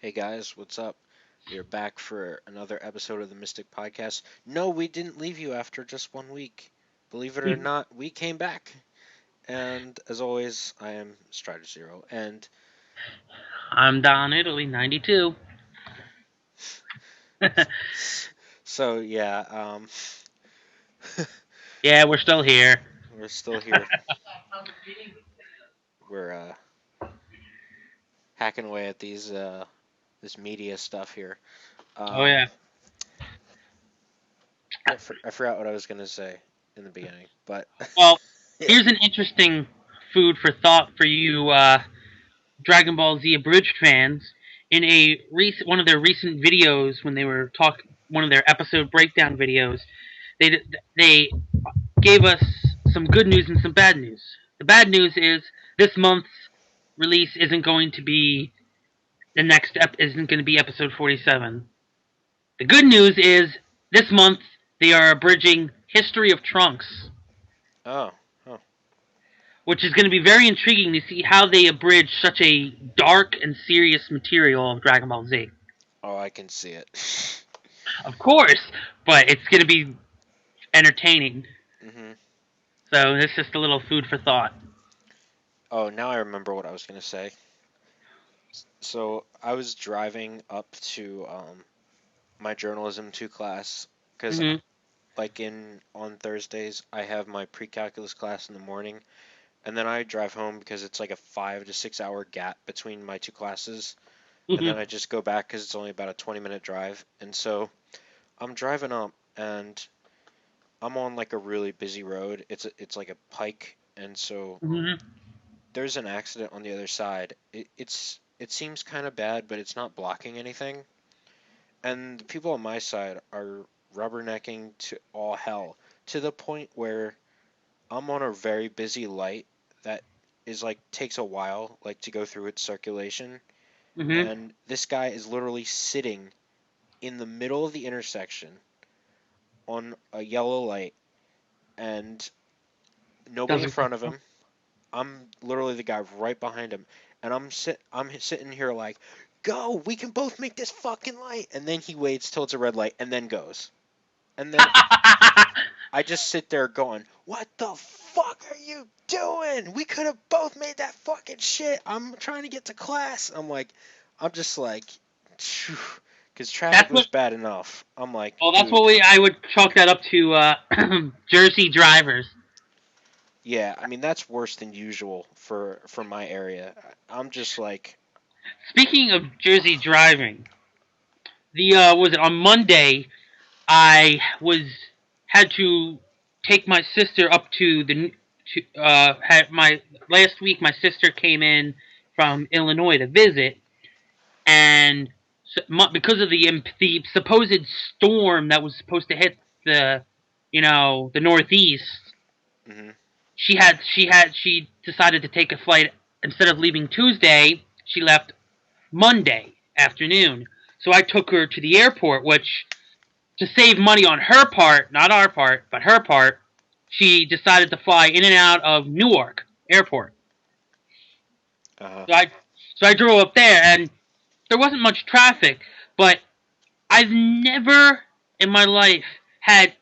Hey guys, what's up? We are back for another episode of the Mystic Podcast. No, we didn't leave you after just 1 week. Believe it or not, we came back. And as always, I am Strider Zero. And I'm Donitaly92. so yeah, Yeah, we're still here. we're still here. We're hacking away at these this media stuff here. Oh Um, yeah. I forgot what I was gonna say in the beginning, but Well, here's an interesting food for thought for you Dragon Ball Z abridged fans. In one of their recent videos, when they were one of their episode breakdown videos, they gave us some good news and some bad news. The bad news is this month's release isn't going to be isn't going to be episode 47. The good news is this month they are abridging History of Trunks, oh, oh, which is going to be very intriguing to see how they abridge such a dark and serious material of Dragon Ball Z. oh, I can see it. Of course, but it's going to be entertaining. hmm So it's just a little food for thought. Oh, now I remember what I was gonna say. So I was driving up to my journalism 2 class because Hmm. like in on Thursdays I have my pre-calculus class in the morning and then I drive home because it's like a 5 to 6 hour gap between my two classes and Hmm. then I just go back because it's only about a 20-minute drive. And so I'm driving up and I'm on like a really busy road. It's like a pike, and so Hmm. there's an accident on the other side. It seems kind of bad, but it's not blocking anything. And the people on my side are rubbernecking to all hell to the point where I'm on a very busy light that is like takes a while like to go through its circulation, Hmm. and this guy is literally sitting in the middle of the intersection on a yellow light and nobody in Doesn't. front of him. I'm literally the guy right behind him, and I'm sitting here like, go, we can both make this fucking light. And then he waits till it's a red light and then goes. And then I just sit there going, what the fuck are you doing? We could have both made that fucking shit. I'm trying to get to class. I'm just like, because traffic That's was what. bad enough. I'm like, Well, that's dude, what I would chalk that up to. Jersey drivers. yeah, I mean that's worse than usual for my area. I'm just like, Speaking of Jersey driving, the was it on Monday? I was had to take my sister up to the had my last week. My sister came in from Illinois to visit, and because of the supposed storm that was supposed to hit the the Northeast, mhm, she decided to take a flight. Instead of leaving Tuesday, she left Monday afternoon. So I took her to the airport, which, to save money on her part, not our part, but her part, she decided to fly in and out of Newark Airport. uh-huh. So I drove up there, and there wasn't much traffic, but I've never in my life had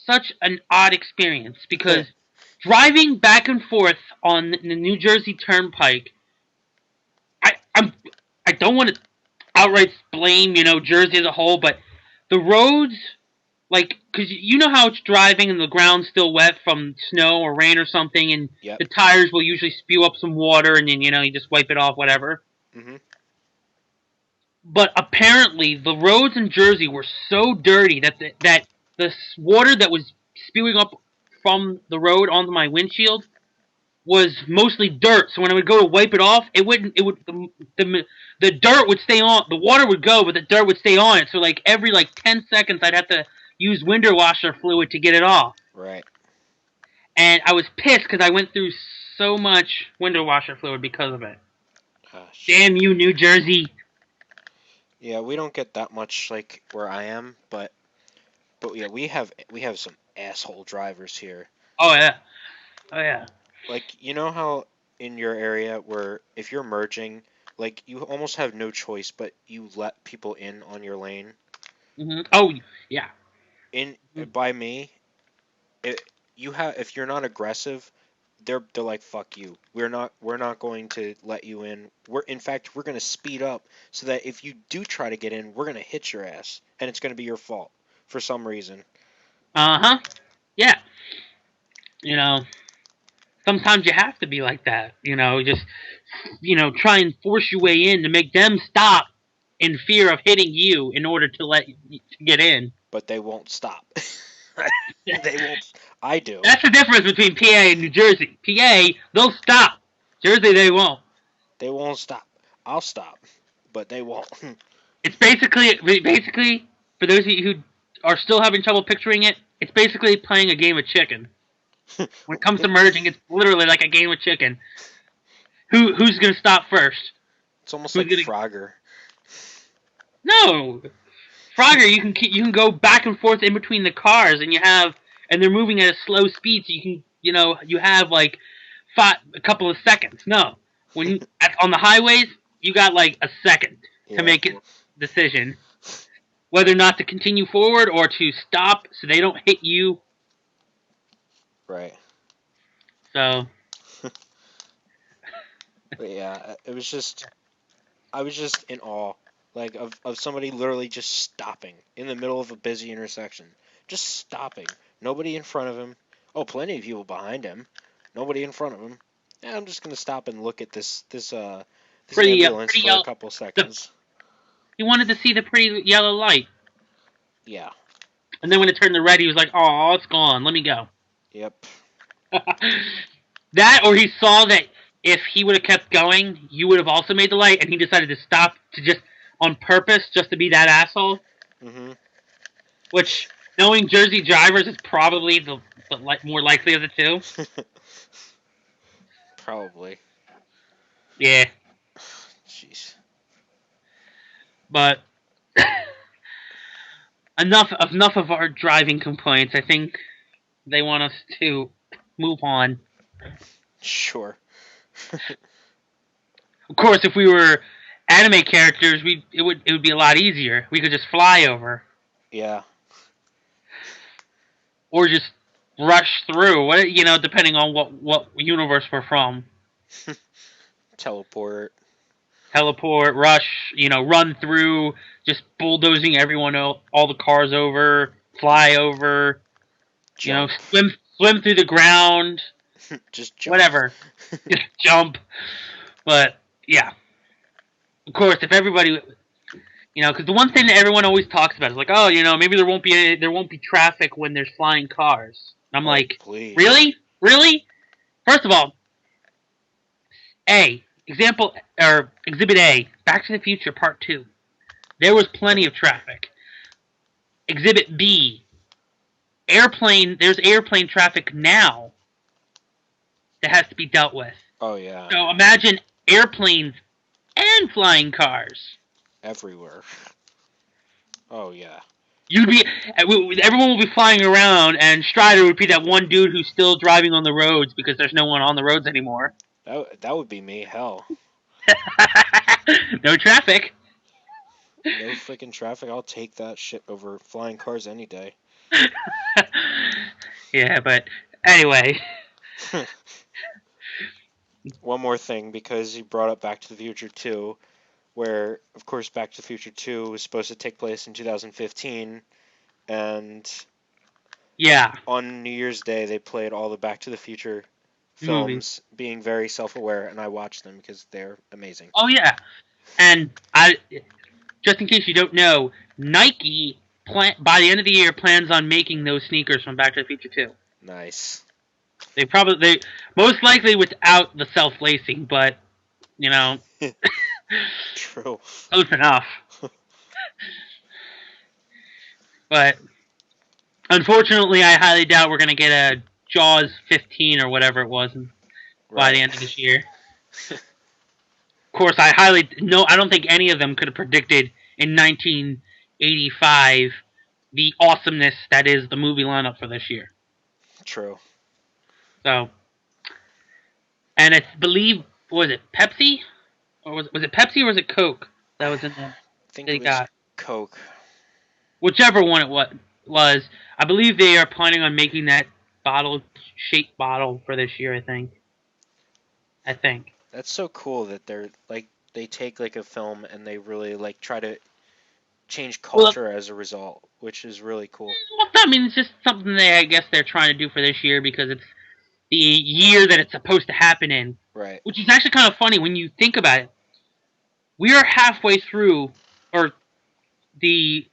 such an odd experience because driving back and forth on the New Jersey Turnpike, I I'm I don't want to outright blame Jersey as a whole, but the roads, like, because you know how it's driving and the ground's still wet from snow or rain or something, and Yep. the tires will usually spew up some water, and then you just wipe it off, whatever. Mhm. But apparently, the roads in Jersey were so dirty that the water that was spewing up from the road onto my windshield was mostly dirt. So when I would go to wipe it off, it wouldn't. It would the dirt would stay on. The water would go, but the dirt would stay on it. So like every 10 seconds, I'd have to use window washer fluid to get it off. Right. And I was pissed because I went through so much window washer fluid because of it. Ah, shit. Damn you, New Jersey! Yeah, we don't get that much like where I am, but yeah, we have some asshole drivers here. Oh yeah, oh yeah. Like, you know how in your area where if you're merging, like you almost have no choice, but you let people in on your lane. Oh, yeah. In by me, it, you have if you're not aggressive, they're like fuck you. We're not going to let you in. We're going to speed up so that if you do try to get in, we're going to hit your ass and it's going to be your fault for some reason. Uh-huh. Yeah. You know, sometimes you have to be like that. Just try and force your way in to make them stop in fear of hitting you in order to let you to get in. But they won't stop. They won't. I do. That's the difference between PA and New Jersey. PA, they'll stop. Jersey, they won't. They won't stop. I'll stop, but they won't. It's basically for those of you who are still having trouble picturing it, it's basically playing a game of chicken. When it comes to merging, it's literally like a game of chicken. Who's gonna stop first? It's almost Who's like gonna... Frogger. No, Frogger, you can go back and forth in between the cars, and they're moving at a slow speed, so you can you have like a couple of seconds. No, on the highways, you got like a second to make a decision whether or not to continue forward or to stop so they don't hit you. Right. So. But yeah, I was just in awe, like of somebody literally just stopping in the middle of a busy intersection, just stopping. Nobody in front of him. Oh, plenty of people behind him. Nobody in front of him. Yeah, I'm just gonna stop and look at this ambulance Pretty for a couple seconds. He wanted to see the pretty yellow light. Yeah. And then when it turned to red, he was like, "Oh, it's gone. Let me go." Yep. That, or he saw that if he would have kept going, you would have also made the light, and he decided to stop on purpose, just to be that asshole. Mhm. Which, knowing Jersey drivers, is probably the more likely of the two. Probably. Yeah. Jeez. But enough of our driving complaints. I think they want us to move on. Sure. Of course, if we were anime characters, it would be a lot easier. We could just fly over. Yeah. Or just rush through. Depending on what universe we're from. Teleport. Rush. Run through, just bulldozing everyone, all the cars over, fly over. Jump. Swim through the ground. Just jump. Whatever. Just jump. But yeah. Of course, if everybody, because the one thing that everyone always talks about is like, oh, maybe there won't be traffic when there's flying cars. And I'm like, please. Really? First of all, Exhibit A, Back to the Future Part 2. There was plenty of traffic. Exhibit B, there's airplane traffic now that has to be dealt with. Oh yeah. So imagine airplanes and flying cars. Everywhere. Oh yeah. Everyone will be flying around, and Strider would be that one dude who's still driving on the roads because there's no one on the roads anymore. That would be me. Hell. No traffic. No freaking traffic. I'll take that shit over flying cars any day. Yeah, but anyway. One more thing, because you brought up Back to the Future 2, where, of course, Back to the Future 2 was supposed to take place in 2015, and yeah, on New Year's Day they played all the Back to the Future films, being very self-aware, and I watched them because they're amazing. Oh yeah, and just in case you don't know, Nike by the end of the year plans on making those sneakers from Back to the Future 2. Nice. They most likely without the self-lacing, but True. Close enough. But unfortunately, I highly doubt we're going to get a Jaws 15 or whatever it was by the end of this year. Of course, I don't think any of them could have predicted in 1985 the awesomeness that is the movie lineup for this year. True. So, and I believe, was it Pepsi? or was it Pepsi or was it Coke that was in the I think they it was got? Coke. Whichever one it was, I believe they are planning on making that shaped bottle for this year. I think. I think. That's so cool that they're like they take like a film and they really like try to change Well, culture as a result, which is really cool. I mean, it's just something I guess they're trying to do for this year because it's the year that it's supposed to happen in. Right. Which is actually kind of funny when you think about it. We are halfway through, or the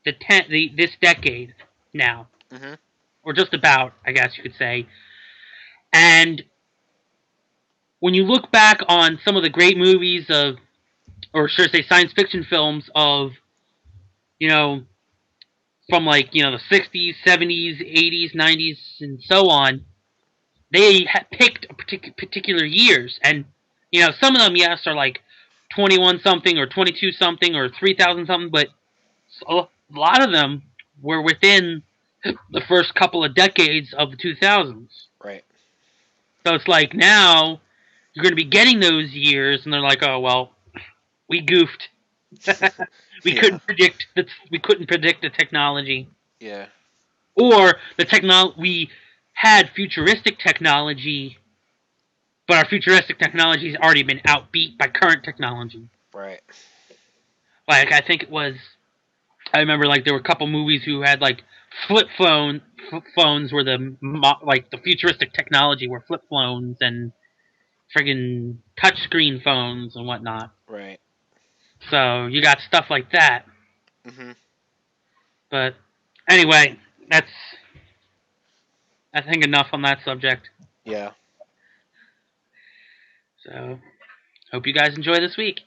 this decade now, Mhm. or just about, I guess you could say. And when you look back on some of the great movies of, or should I say, science fiction films of, you know, from like the 60s, 70s, 80s, 90s, and so on, they picked a particular years, and some of them, yes, are like 21 something or 22 something or 3000 something, but a lot of them were within the first couple of decades of the 2000s. Right. So it's like now you're going to be getting those years, and they're like, oh well, we goofed. we Yeah. couldn't predict the we couldn't predict the technology, Yeah. or the technology we had futuristic technology, but our futuristic technology has already been outbeat by current technology. Right. Like I think it was, I remember like there were a couple movies who had like flip phones were like the futuristic technology were flip phones and friggin' touchscreen phones and whatnot. Right. So you got stuff like that. Mhm. But anyway, that's I think enough on that subject. Yeah. So hope you guys enjoy this week.